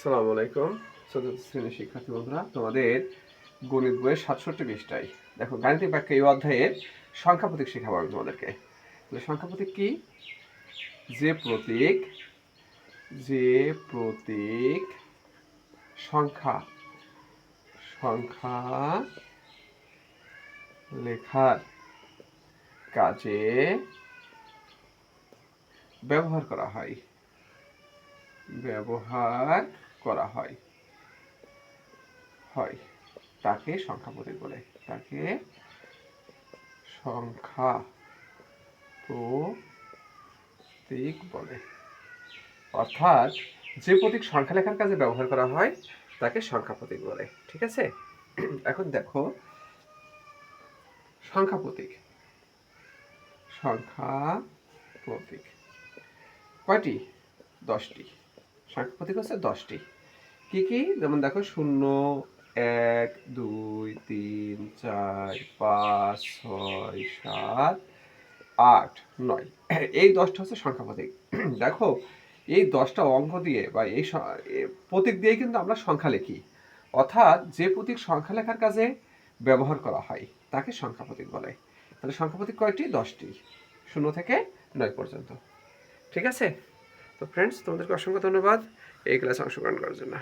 আসসালামু আলাইকুম চতুর্থ শ্রেণীর শিক্ষার্থী বন্ধুরা, তোমাদের গণিত বইয়ের 67 পৃষ্ঠায় দেখো গাণিতিক ব্যাখ্যা এই অধ্যায়ের সংখ্যা প্রতীক শেখাবো আমি তোমাদেরকে। সংখ্যা প্রতীক কি? যে প্রতীক সংখ্যা লেখার কাজে ব্যবহার করা হয় তাকে সংখ্যা প্রতীক বলে। অর্থাৎ যে প্রতীক সংখ্যা লেখার কাজে ব্যবহার করা হয় তাকে সংখ্যা প্রতীক বলে। ঠিক আছে, এখন দেখো সংখ্যা প্রতীক কয়টি? 10টি। সংখ্যা প্রতীক হচ্ছে 10টি। কি কি? যেমন দেখো 0, 1, 2, 3, 4, 5, 6, 7, 8, 9, এই 10টা হচ্ছে সংখ্যা প্রতীক। দেখো এই 10টা অঙ্ক দিয়ে বা এই প্রতীক দিয়ে কিন্তু আমরা সংখ্যা লিখি। অর্থাৎ যে প্রতীক সংখ্যা লেখার কাজে ব্যবহার করা হয় তাকে সংখ্যা প্রতীক বলে। তাহলে সংখ্যা প্রতীক কয়টি? 10টি, 0 থেকে 9 পর্যন্ত। ঠিক আছে, তো ফ্রেন্ডস তোমাদেরকে অসংখ্য ধন্যবাদ এই ক্লাসে অংশগ্রহণ করার জন্য।